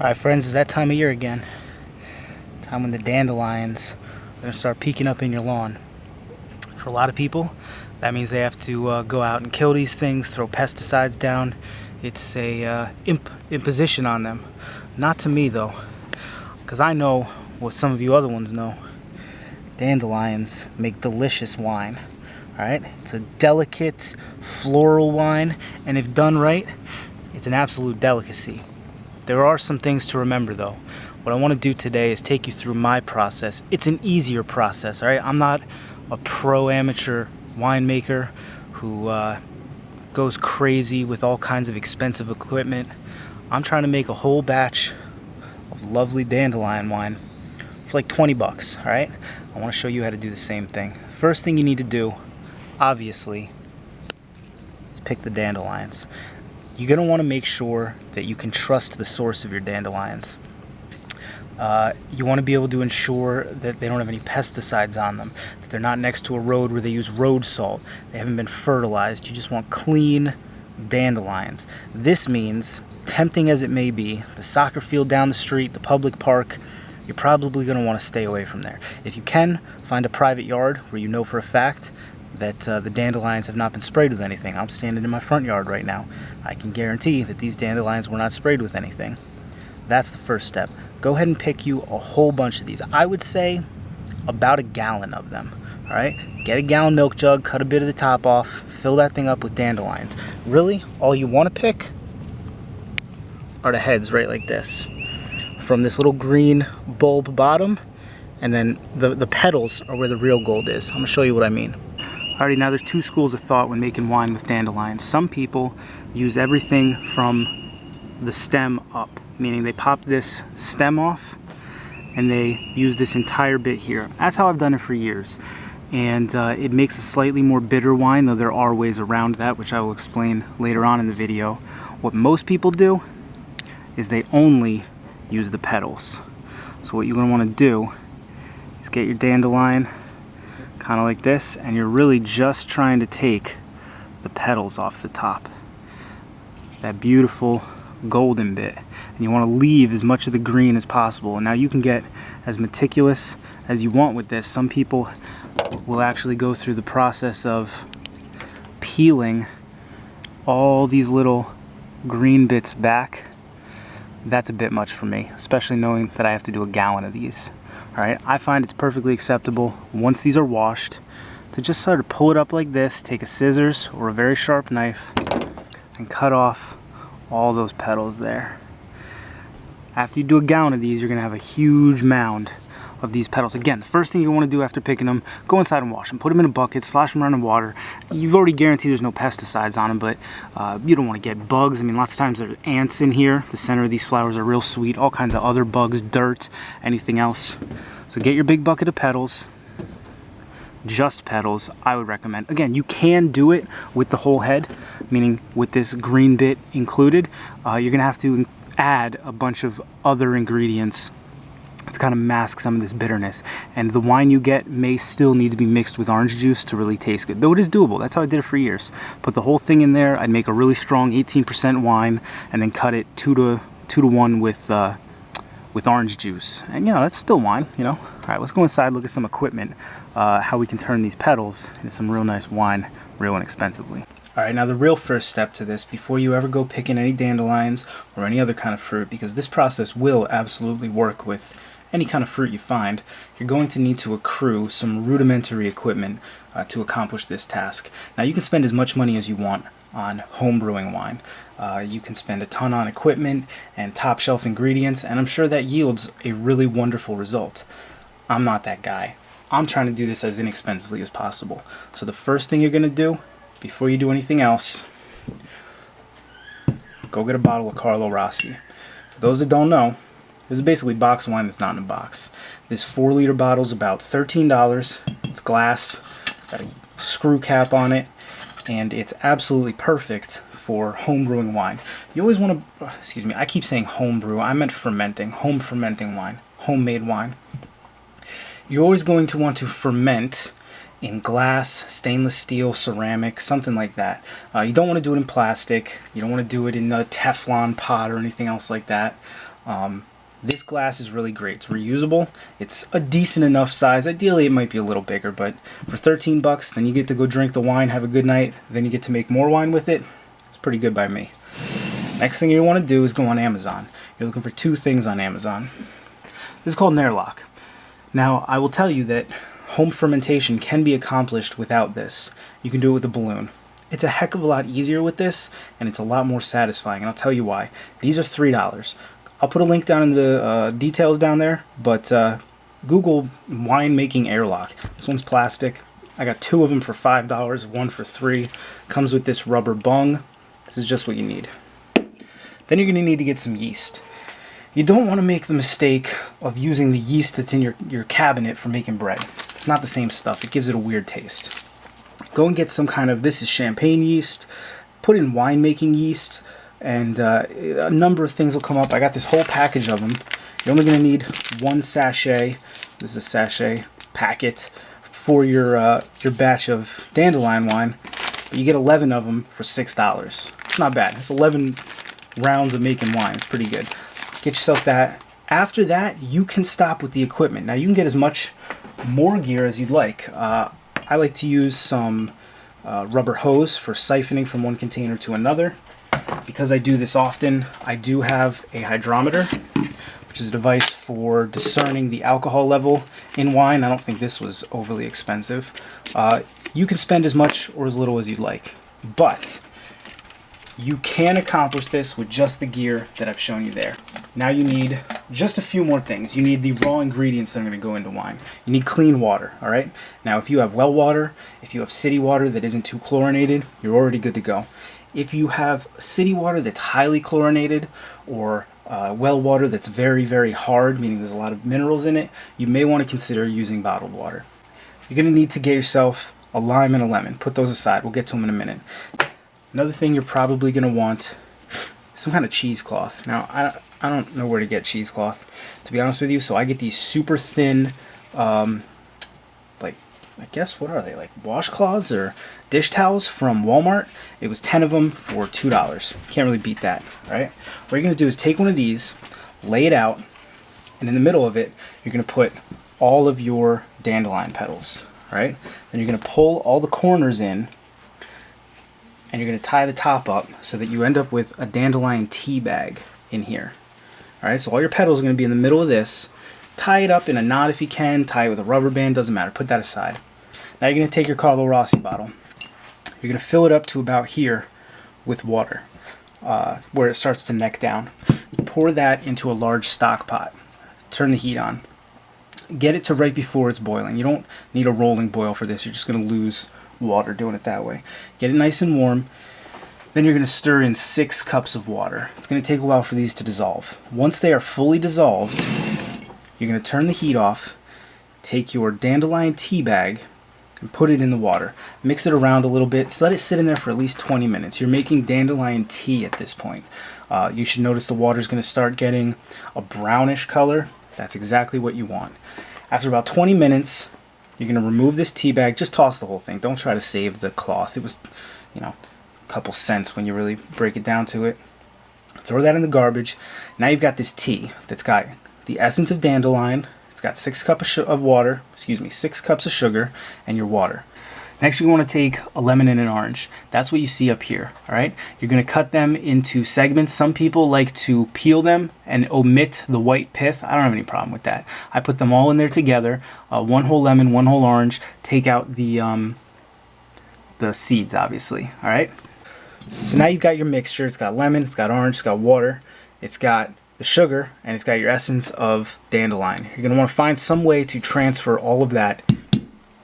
Alright friends, it's that time of year again. Time when the dandelions are going to start peeking up in your lawn. For a lot of people, that means they have to go out and kill these things, throw pesticides down. It's a imposition on them. Not to me though, because I know what some of you other ones know. Dandelions make delicious wine. Alright, it's a delicate floral wine, and if done right, it's an absolute delicacy. There are some things to remember though. What I want to do today is take you through my process. It's an easier process, alright? I'm not a pro amateur winemaker who goes crazy with all kinds of expensive equipment. I'm trying to make a whole batch of lovely dandelion wine for like 20 bucks, alright? I want to show you how to do the same thing. First thing you need to do, obviously, is pick the dandelions. You're going to want to make sure that you can trust the source of your dandelions. You want to be able to ensure that they don't have any pesticides on them, that they're not next to a road where they use road salt, they haven't been fertilized. You just want clean dandelions. This means, tempting as it may be, the soccer field down the street, the public park, you're probably going to want to stay away from there. If you can, find a private yard where you know for a fact that the dandelions have not been sprayed with anything. I'm standing in my front yard right now. I can guarantee that these dandelions were not sprayed with anything. That's the first step. Go ahead and pick you a whole bunch of these. I would say about a gallon of them. Alright? Get a gallon milk jug, cut a bit of the top off, fill that thing up with dandelions. Really, all you want to pick are the heads right like this. From this little green bulb bottom, and then the petals are where the real gold is. I'm going to show you what I mean. Alrighty, now there's two schools of thought when making wine with dandelions. Some people use everything from the stem up, meaning they pop this stem off and they use this entire bit here. That's how I've done it for years. And it makes a slightly more bitter wine, though there are ways around that, which I will explain later on in the video. What most people do is they only use the petals. So what you're going to want to do is get your dandelion kind of like this, and you're really just trying to take the petals off the top. That beautiful golden bit. And you want to leave as much of the green as possible. And now you can get as meticulous as you want with this. Some people will actually go through the process of peeling all these little green bits back. That's a bit much for me, especially knowing that I have to do a gallon of these. Alright, I find it's perfectly acceptable once these are washed to just sort of pull it up like this, take a scissors or a very sharp knife and cut off all those petals there. After you do a gallon of these, you're going to have a huge mound of these petals. Again, the first thing you want to do after picking them, go inside and wash them. Put them in a bucket, slosh them around in water. You've already guaranteed there's no pesticides on them, but you don't want to get bugs. I mean, lots of times there's ants in here. The center of these flowers are real sweet. All kinds of other bugs, dirt, anything else. So get your big bucket of petals. Just petals, I would recommend. Again, you can do it with the whole head, meaning with this green bit included. You're going to have to add a bunch of other ingredients to kind of mask some of this bitterness, and the wine you get may still need to be mixed with orange juice to really taste good, though it is doable. That's how I did it for years. Put the whole thing in there. I'd make a really strong 18% wine and then cut it 2 to 1 with orange juice, and you know, that's still wine, you know. All right, let's go inside, look at some equipment, how we can turn these petals into some real nice wine real inexpensively. Alright, now the real first step to this, before you ever go picking any dandelions or any other kind of fruit, because this process will absolutely work with any kind of fruit you find, you're going to need to accrue some rudimentary equipment to accomplish this task. Now you can spend as much money as you want on home brewing wine. You can spend a ton on equipment and top shelf ingredients, and I'm sure that yields a really wonderful result. I'm not that guy. I'm trying to do this as inexpensively as possible. So the first thing you're going to do, before you do anything else, go get a bottle of Carlo Rossi. For those that don't know, this is basically box wine that's not in a box. This 4-liter bottle is about $13. It's glass. It's got a screw cap on it, and it's absolutely perfect for home brewing wine. You always want to, excuse me, I keep saying home brew. I meant fermenting, home fermenting wine, homemade wine. You're always going to want to ferment in glass, stainless steel, ceramic, something like that. You don't want to do it in plastic. You don't want to do it in a Teflon pot or anything else like that. This glass is really great. It's reusable. It's a decent enough size. Ideally, it might be a little bigger, but for 13 bucks, then you get to go drink the wine, have a good night, then you get to make more wine with it. It's pretty good by me. Next thing you want to do is go on Amazon. You're looking for two things on Amazon. This is called an airlock. Now, I will tell you that home fermentation can be accomplished without this. You can do it with a balloon. It's a heck of a lot easier with this, and it's a lot more satisfying, and I'll tell you why. These are $3. I'll put a link down in the details down there, but Google wine making airlock. This one's plastic. I got two of them for $5, one for $3. Comes with this rubber bung. This is just what you need. Then you're going to need to get some yeast. You don't want to make the mistake of using the yeast that's in your cabinet for making bread. It's not the same stuff. It gives it a weird taste. Go and get some kind of, this is champagne yeast. Put in winemaking yeast, and a number of things will come up. I got this whole package of them. You're only going to need one sachet. This is a sachet packet for your batch of Dandelion wine. You get 11 of them for $6. It's not bad. It's 11 rounds of making wine. It's pretty good. Get yourself that. After that, you can stop with the equipment. Now, you can get as much more gear as you'd like. I like to use some rubber hose for siphoning from one container to another. Because I do this often, I do have a hydrometer, which is a device for discerning the alcohol level in wine. I don't think this was overly expensive. You can spend as much or as little as you'd like, but you can accomplish this with just the gear that I've shown you there. Now you need just a few more things. You need the raw ingredients that are going to go into wine. You need clean water, all right? Now, if you have well water, if you have city water that isn't too chlorinated, you're already good to go. If you have city water that's highly chlorinated, or well water that's very, very hard, meaning there's a lot of minerals in it, you may want to consider using bottled water. You're going to need to get yourself a lime and a lemon. Put those aside. We'll get to them in a minute. Another thing you're probably going to want is some kind of cheesecloth. Now, I don't know where to get cheesecloth, to be honest with you, so I get these super thin, like, I guess, what are they, like washcloths or dish towels from Walmart. It was 10 of them for $2. Can't really beat that, right? What you're going to do is take one of these, lay it out, and in the middle of it, you're going to put all of your dandelion petals, right? Then you're going to pull all the corners in, and you're going to tie the top up so that you end up with a dandelion tea bag in here. All right, so all your petals are going to be in the middle of this. Tie it up in a knot if you can. Tie it with a rubber band, doesn't matter. Put that aside. Now you're going to take your Carlo Rossi bottle. You're going to fill it up to about here with water, where it starts to neck down. Pour that into a large stock pot. Turn the heat on. Get it to right before it's boiling. You don't need a rolling boil for this. You're just going to lose water doing it that way. Get it nice and warm. Then you're going to stir in 6 cups of water. It's going to take a while for these to dissolve. Once they are fully dissolved, you're going to turn the heat off, take your dandelion tea bag, and put it in the water. Mix it around a little bit. So let it sit in there for at least 20 minutes. You're making dandelion tea at this point. You should notice the water is going to start getting a brownish color. That's exactly what you want. After about 20 minutes, you're going to remove this tea bag. Just toss the whole thing. Don't try to save the cloth. It was, you know, a couple cents when you really break it down to it. Throw that in the garbage. Now you've got this tea that's got the essence of dandelion. It's got 6 cups of water, 6 cups of sugar, and your water. Next, you want to take a lemon and an orange. That's what you see up here, all right? You're going to cut them into segments. Some people like to peel them and omit the white pith. I don't have any problem with that. I put them all in there together, 1 whole lemon, 1 whole orange. Take out the seeds, obviously, all right? So now you've got your mixture. It's got lemon, it's got orange, it's got water, it's got the sugar, and it's got your essence of dandelion. You're going to want to find some way to transfer all of that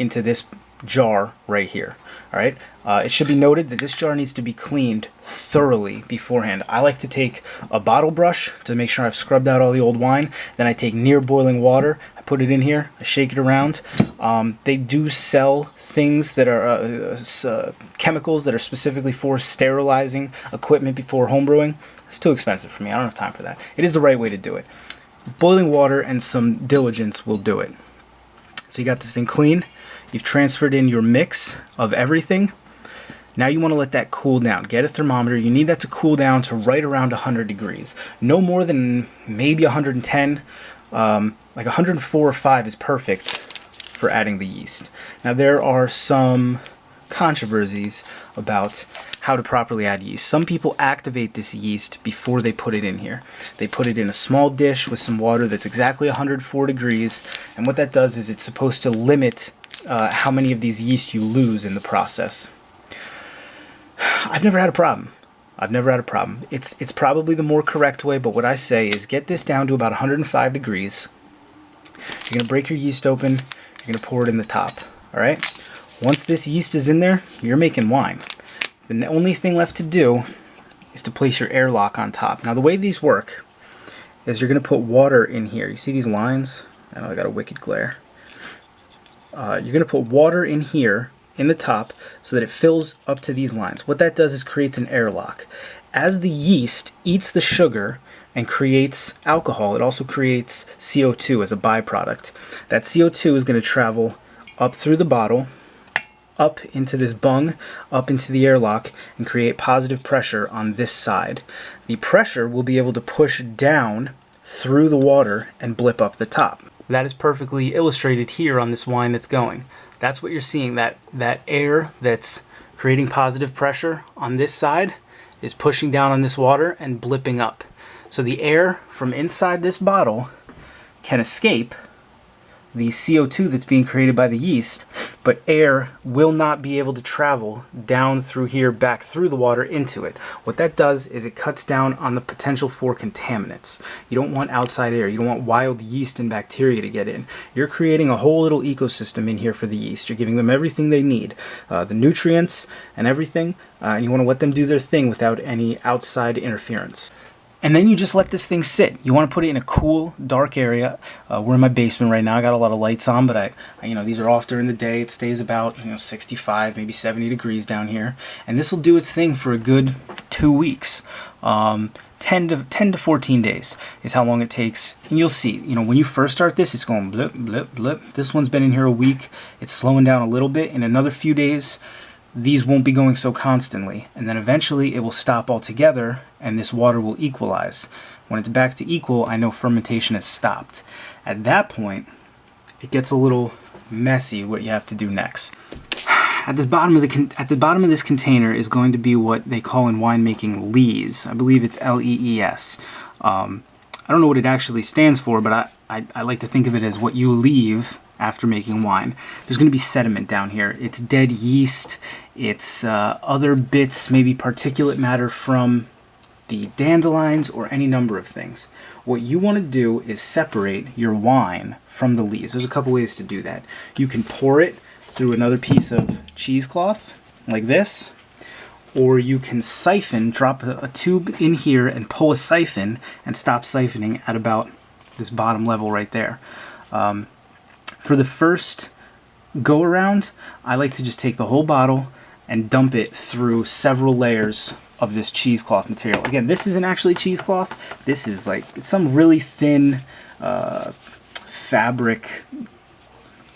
into this jar right here. All right. It should be noted that this jar needs to be cleaned thoroughly beforehand. I like to take a bottle brush to make sure I've scrubbed out all the old wine. Then I take near boiling water. I put it in here. I shake it around. They do sell things that are chemicals that are specifically for sterilizing equipment before homebrewing. It's too expensive for me. I don't have time for that. It is the right way to do it. Boiling water and some diligence will do it. So you got this thing clean. You've transferred in your mix of everything. Now you want to let that cool down. Get a thermometer. You need that to cool down to right around 100 degrees. No more than maybe 110. Like 104 or 5 is perfect for adding the yeast. Now there are some controversies about how to properly add yeast. Some people activate this yeast before they put it in here. They put it in a small dish with some water that's exactly 104 degrees, and what that does is it's supposed to limit how many of these yeast you lose in the process. I've never had a problem. It's probably the more correct way, but what I say is get this down to about 105 degrees. You're going to break your yeast open. You're going to pour it in the top. All right? Once this yeast is in there, you're making wine. The only thing left to do is to place your airlock on top. Now the way these work is you're going to put water in here. You see these lines? I know I got a wicked glare. You're going to put water in here in the top so that it fills up to these lines. What that does is creates an airlock. As the yeast eats the sugar and creates alcohol, it also creates CO2 as a byproduct. That CO2 is going to travel up through the bottle, up into this bung, up into the airlock, and create positive pressure on this side. The pressure will be able to push down through the water and blip up the top. That is perfectly illustrated here on this wine that's going. That's what you're seeing, that air that's creating positive pressure on this side is pushing down on this water and blipping up. So the air from inside this bottle can escape the CO2 that's being created by the yeast, but air will not be able to travel down through here, back through the water into it. What that does is it cuts down on the potential for contaminants. You don't want outside air. You don't want wild yeast and bacteria to get in. You're creating a whole little ecosystem in here for the yeast. You're giving them everything they need, the nutrients and everything, and you want to let them do their thing without any outside interference. And then you just let this thing sit. You want to put it in a cool, dark area. We're in my basement right now. I got a lot of lights on, but these are off during the day. It stays about 65, maybe 70 degrees down here, and this will do its thing for a good 2 weeks. 10 to 14 days is how long it takes. And you'll see, when you first start this, it's going blip, blip, blip. This one's been in here a week. It's slowing down a little bit. In another few days, these won't be going so constantly, and then eventually it will stop altogether and this water will equalize. When it's back to equal, I know fermentation has stopped. At that point, it gets a little messy what you have to do next. At the bottom of this container is going to be what they call in winemaking lees. I believe it's L-E-E-S. I don't know what it actually stands for, but I like to think of it as what you leave after making wine. There's going to be sediment down here. It's dead yeast. It's other bits, maybe particulate matter from the dandelions or any number of things. What you want to do is separate your wine from the lees. There's a couple ways to do that. You can pour it through another piece of cheesecloth like this, or you can siphon, drop a tube in here and pull a siphon and stop siphoning at about this bottom level right there. For the first go around, I like to just take the whole bottle and dump it through several layers of this cheesecloth material. Again, this isn't actually cheesecloth. This is it's some really thin fabric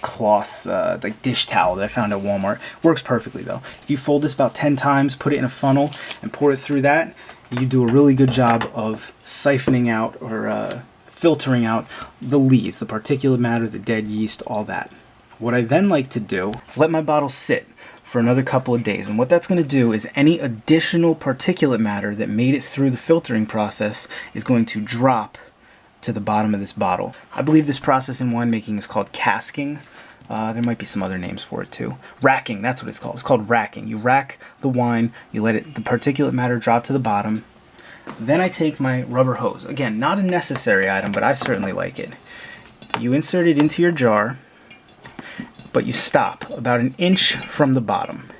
cloth, like dish towel that I found at Walmart. Works perfectly though. If you fold this about 10 times, put it in a funnel, and pour it through that, you do a really good job of siphoning out or filtering out the lees, the particulate matter, the dead yeast, all that. What I then like to do is let my bottle sit for another couple of days, and what that's going to do is any additional particulate matter that made it through the filtering process is going to drop to the bottom of this bottle. I believe this process in winemaking is called casking. There might be some other names for it too. Racking, that's what it's called. It's called racking. You rack the wine, you let the particulate matter drop to the bottom. Then I take my rubber hose. Again, not a necessary item, but I certainly like it. You insert it into your jar, but you stop about an inch from the bottom.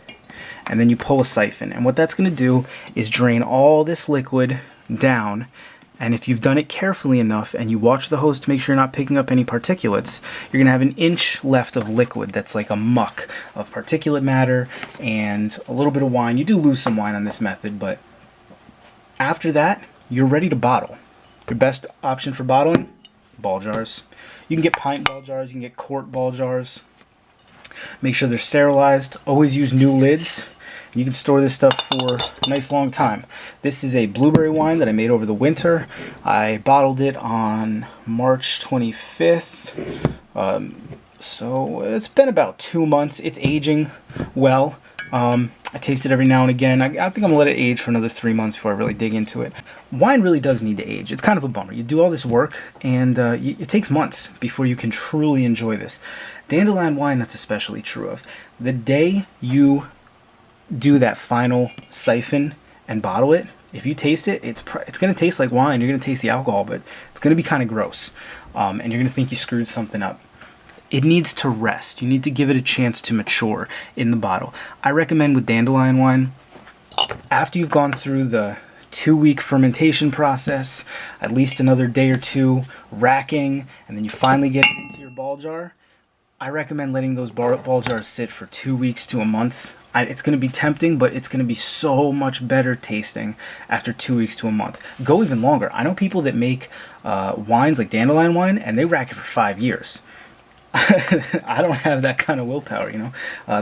And then you pull a siphon. And what that's going to do is drain all this liquid down. And if you've done it carefully enough and you watch the hose to make sure you're not picking up any particulates, you're going to have an inch left of liquid that's like a muck of particulate matter and a little bit of wine. You do lose some wine on this method, but after that, you're ready to bottle. Your best option for bottling, ball jars. You can get pint ball jars, you can get quart ball jars. Make sure they're sterilized. Always use new lids. You can store this stuff for a nice long time. This is a blueberry wine that I made over the winter. I bottled it on March 25th. So it's been about 2 months. It's aging well. I taste it every now and again. I think I'm going to let it age for another 3 months before I really dig into it. Wine really does need to age. It's kind of a bummer. You do all this work, and it takes months before you can truly enjoy this. Dandelion wine, that's especially true of. The day you do that final siphon and bottle it, if you taste it, it's going to taste like wine. You're going to taste the alcohol, but it's going to be kind of gross. And you're going to think you screwed something up. It needs to rest. You need to give it a chance to mature in the bottle. I recommend with dandelion wine, after you've gone through the 2-week fermentation process, at least another day or two racking, and then you finally get it into your ball jar, I recommend letting those ball jars sit for 2 weeks to a month. It's going to be tempting, but it's going to be so much better tasting after 2 weeks to a month. Go even longer. I know people that make wines like dandelion wine, and they rack it for 5 years. I don't have that kind of willpower, you know.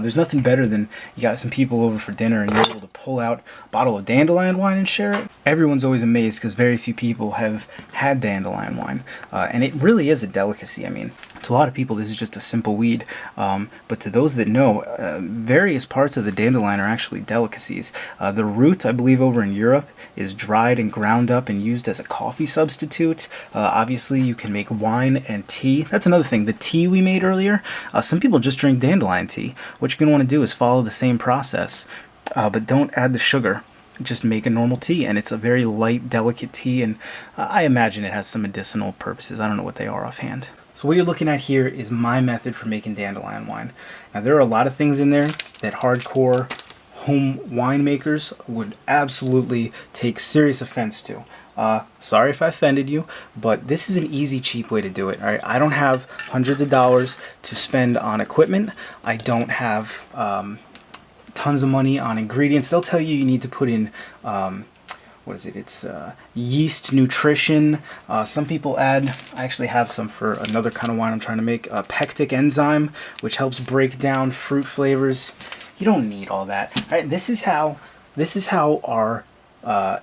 There's nothing better than you got some people over for dinner and you're able to pull out a bottle of dandelion wine and share it. Everyone's always amazed because very few people have had dandelion wine. And it really is a delicacy. I mean, to a lot of people this is just a simple weed. But to those that know, various parts of the dandelion are actually delicacies. The root, I believe over in Europe, is dried and ground up and used as a coffee substitute. Obviously, you can make wine and tea. That's another thing. The tea we made earlier, some people just drink dandelion tea. What you're going to want to do is follow the same process, but don't add the sugar. Just make a normal tea, and it's a very light, delicate tea, and I imagine it has some medicinal purposes. I don't know what they are offhand. So what you're looking at here is my method for making dandelion wine. Now there are a lot of things in there that hardcore home winemakers would absolutely take serious offense to. Sorry if I offended you, but this is an easy, cheap way to do it. All right, I don't have hundreds of dollars to spend on equipment. I don't have tons of money on ingredients. They'll tell you need to put in what is it? It's yeast nutrition. Some people add, I actually have some for another kind of wine I'm trying to make, a pectic enzyme, which helps break down fruit flavors. You don't need all that. All right, this is how our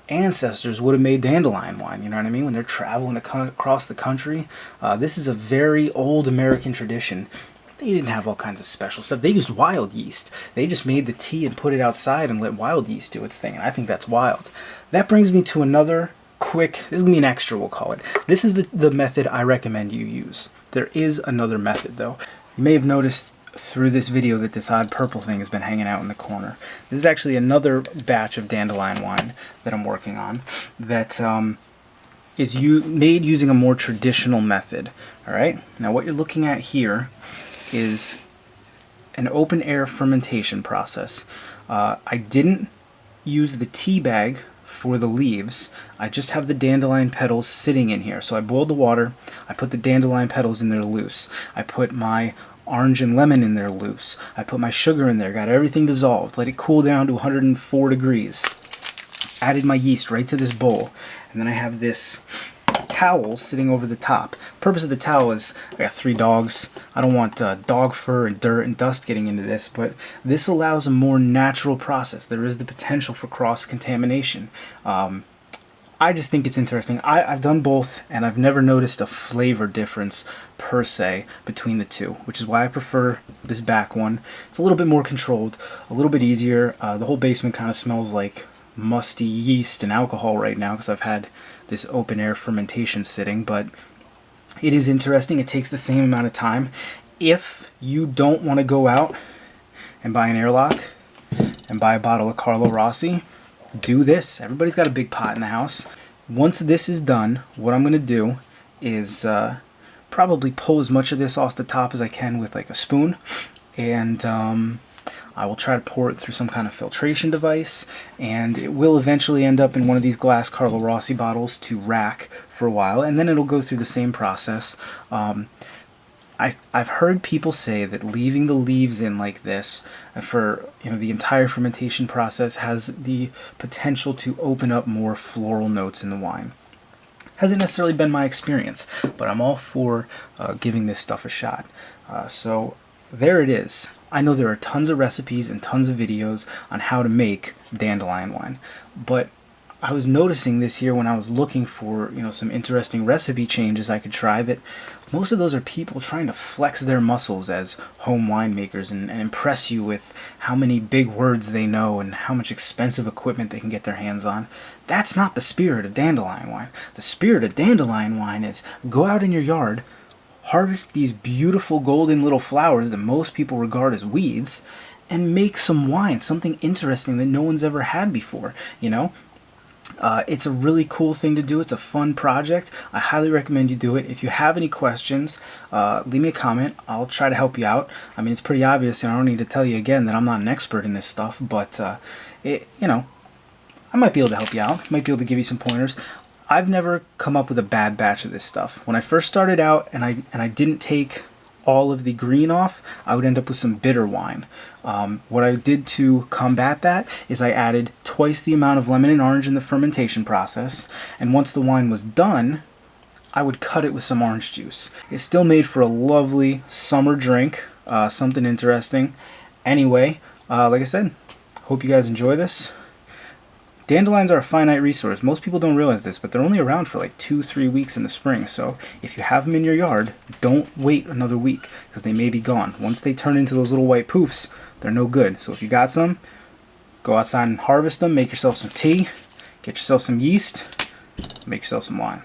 ancestors would have made dandelion wine, you know what I mean? When they're traveling across the country. This is a very old American tradition. They didn't have all kinds of special stuff. They used wild yeast. They just made the tea and put it outside and let wild yeast do its thing, and I think that's wild. That brings me to another quick, this is going to be an extra, we'll call it. This is the method I recommend you use. There is another method, though. You may have noticed through this video that this odd purple thing has been hanging out in the corner. This is actually another batch of dandelion wine that I'm working on that is made using a more traditional method. All right, now what you're looking at here is an open air fermentation process. I didn't use the tea bag for the leaves. I just have the dandelion petals sitting in here. So I boiled the water, I put the dandelion petals in there loose, I put my orange and lemon in there loose, I put my sugar in there, got everything dissolved, let it cool down to 104 degrees, added my yeast right to this bowl, and then I have this towel sitting over the top. The purpose of the towel is, I got 3 dogs. I don't want dog fur and dirt and dust getting into this, but this allows a more natural process. There is the potential for cross-contamination. I just think it's interesting. I've done both, and I've never noticed a flavor difference per se between the two, which is why I prefer this back one. It's a little bit more controlled, a little bit easier. The whole basement kind of smells like musty yeast and alcohol right now because I've had this open air fermentation sitting, but it is interesting. It takes the same amount of time. If you don't want to go out and buy an Airlock and buy a bottle of Carlo Rossi, do this. Everybody's got a big pot in the house. Once this is done, what I'm going to do is probably pull as much of this off the top as I can with like a spoon, and I will try to pour it through some kind of filtration device, and it will eventually end up in one of these glass Carlo Rossi bottles to rack for a while, and then it'll go through the same process. I've heard people say that leaving the leaves in like this for the entire fermentation process has the potential to open up more floral notes in the wine. Hasn't necessarily been my experience, but I'm all for giving this stuff a shot. So there it is. I know there are tons of recipes and tons of videos on how to make dandelion wine, but I was noticing this year when I was looking for, some interesting recipe changes I could try, that most of those are people trying to flex their muscles as home winemakers and impress you with how many big words they know and how much expensive equipment they can get their hands on. That's not the spirit of dandelion wine. The spirit of dandelion wine is go out in your yard, harvest these beautiful golden little flowers that most people regard as weeds, and make some wine, something interesting that no one's ever had before, It's a really cool thing to do. It's a fun project. I highly recommend you do it. If you have any questions, leave me a comment. I'll try to help you out. I mean, it's pretty obvious, and I don't need to tell you again that I'm not an expert in this stuff, but, I might be able to help you out. Might be able to give you some pointers. I've never come up with a bad batch of this stuff. When I first started out and I didn't take all of the green off, I would end up with some bitter wine. What I did to combat that is I added twice the amount of lemon and orange in the fermentation process, and once the wine was done, I would cut it with some orange juice. It still made for a lovely summer drink, something interesting. Anyway, like I said, hope you guys enjoy this. Dandelions are a finite resource. Most people don't realize this, but they're only around for like 2-3 weeks in the spring. So if you have them in your yard, don't wait another week because they may be gone. Once they turn into those little white poofs, they're no good. So if you got some, go outside and harvest them, make yourself some tea, get yourself some yeast, make yourself some wine.